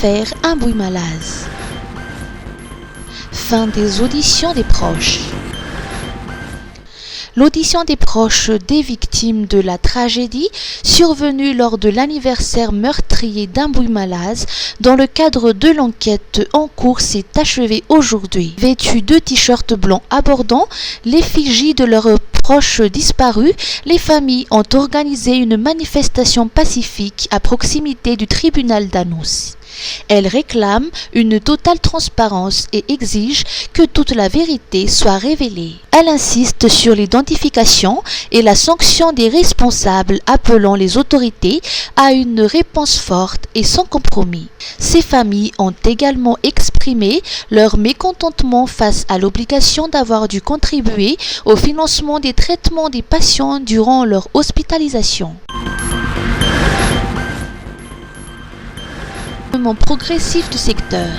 l'affaire Ambouy-Malaz. Fin des auditions des proches. L'audition des proches des victimes de la tragédie survenue lors de l'anniversaire meurtrier d'Ambouy-Malaz dans le cadre de l'enquête en cours s'est achevée aujourd'hui. Vêtus de t-shirts blancs abordant l'effigie de leurs proches disparus, les familles ont organisé une manifestation pacifique à proximité du tribunal d'Anous. Elles réclament une totale transparence et exigent que toute la vérité soit révélée. Elle insiste sur l'identification et la sanction des responsables, appelant les autorités à une réponse forte et sans compromis. Ces familles ont également exprimé leur mécontentement face à l'obligation d'avoir dû contribuer au financement des traitements des patients durant leur hospitalisation. Progressif du secteur.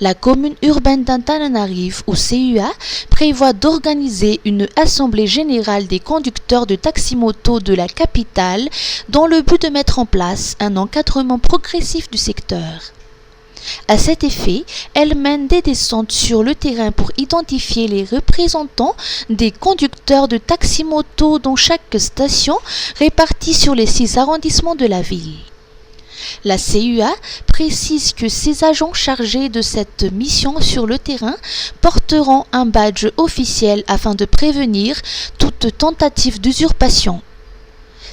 La commune urbaine d'Antananarive, ou CUA, prévoit d'organiser une assemblée générale des conducteurs de taxi-moto de la capitale dans le but de mettre en place un encadrement progressif du secteur. À cet effet, elle mène des descentes sur le terrain pour identifier les représentants des conducteurs de taxi-moto dans chaque station répartie sur les 6 arrondissements de la ville. La CUA précise que ces agents chargés de cette mission sur le terrain porteront un badge officiel afin de prévenir toute tentative d'usurpation.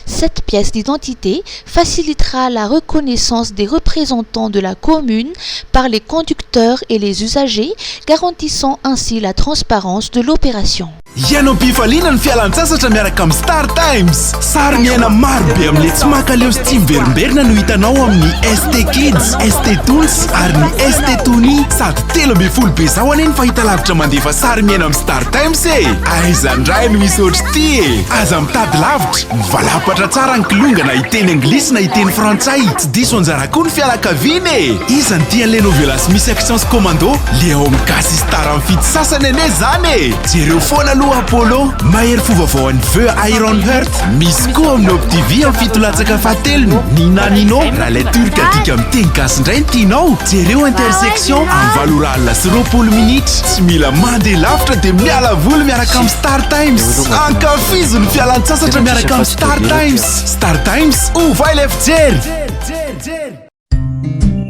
Cette pièce d'identité facilitera la reconnaissance des représentants de la commune par les conducteurs et les usagers, garantissant ainsi la transparence de l'opération. Ianao am-pifaliana ny fialan-tsasatra miaraka amin'ny Star Times. Sary miaina maro be amin'ilay tsy makaleo sy tsy miverimberina no hitanao amin'ny ST Kids, ST Tools ary ny ST Tony. Sady 13 be zao aneny fahita lavitra mandefa sary miaina amin'ny Star Times e. Aiza ndray no misy ohatry ty e. Aza mitady lavitra, mivalapatra tsara ny kilongana hiteny anglisy na hiteny frantsay. Tsy diso anjara koa ny fianakaviana e. Iza ny tian'ilay novela sy misy action sy commando? Le ao amin'ny gasy Star amin'ny fito sasany ane zany e. Jereo foana Apollo, mahery fovavaoan'ny Veu Iron Heart, misy koa amin'ny OpTV amin'ny fitolatsaka fahatelony. Nina Nino, raha ilay turka dika miteny gasy indray ny tianao. Jereo intersection amin'ny 7 alina sy 20 minitra. Tsy mila mandeha lavitra dia miala voly miaraka amin'ny Star Times. Ankafizo ny fialan-tsasatra miaraka amin'ny Star Times. Star Times, ovay ilay fijery.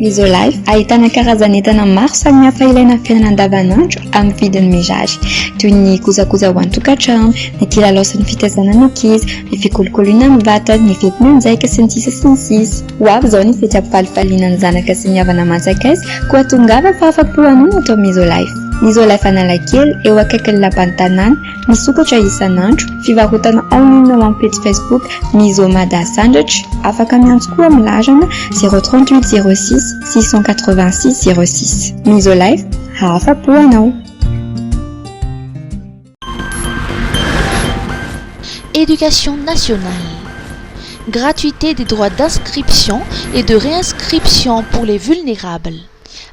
Misolife ahitana karazan'entana maro samihafa ilaina amin'ny fiainana andavanandro amin'ny vidiny mirary, toy ny kojakoja ho an-tokantrano, ny kilalao sy ny fitaizana ny ankizy, ny fikolokoloina amin'ny vatana, ny fetim-mianjaika sy ny sisa sy ny sisa. Ho avy izao ny fihetsam-palifaliana ny zanaka sy ny havana aman-tsakaizy koa tongava fa afa-po anoina atao Misolife. Misolife Analakely eo akaikin'ny lapan'ny tanàna, misokatra isan'andro, fivarotana online ao amin'ny page Facebook Misomada Sandwich, afaka miantso koa amin'ny larana 038 06 686 06. Misolife, afa-po anao. Éducation nationale. Gratuité des droits d'inscription et de réinscription pour les vulnérables.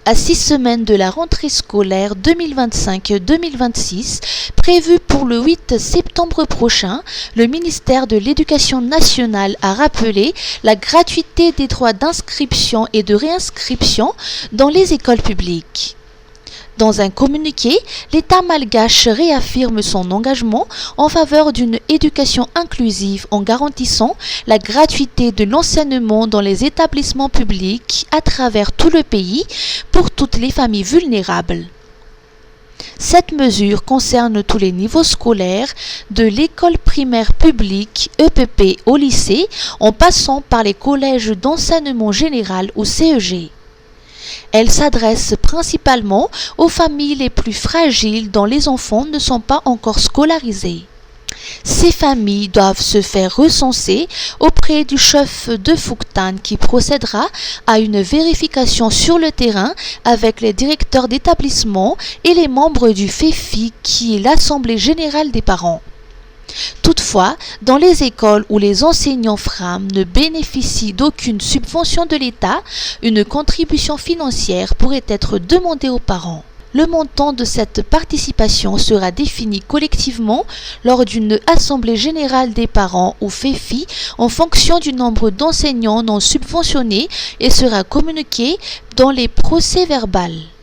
À 6 semaines de la rentrée scolaire 2025-2026, prévue pour le 8 septembre prochain, le ministère de l'Éducation nationale a rappelé la gratuité des droits d'inscription et de réinscription dans les écoles publiques. Dans un communiqué, l'État malgache réaffirme son engagement en faveur d'une éducation inclusive en garantissant la gratuité de l'enseignement dans les établissements publics à travers tout le pays pour toutes les familles vulnérables. Cette mesure concerne tous les niveaux scolaires, de l'école primaire publique EPP au lycée, en passant par les collèges d'enseignement général ou CEG. Elle s'adresse principalement aux familles les plus fragiles dont les enfants ne sont pas encore scolarisés. Ces familles doivent se faire recenser auprès du chef de Fouctan qui procédera à une vérification sur le terrain avec les directeurs d'établissement et les membres du FEFI qui est l'Assemblée générale des parents. Toutefois, dans les écoles où les enseignants FRAM ne bénéficient d'aucune subvention de l'État, une contribution financière pourrait être demandée aux parents. Le montant de cette participation sera défini collectivement lors d'une assemblée générale des parents ou FEFI en fonction du nombre d'enseignants non subventionnés et sera communiqué dans les procès-verbaux.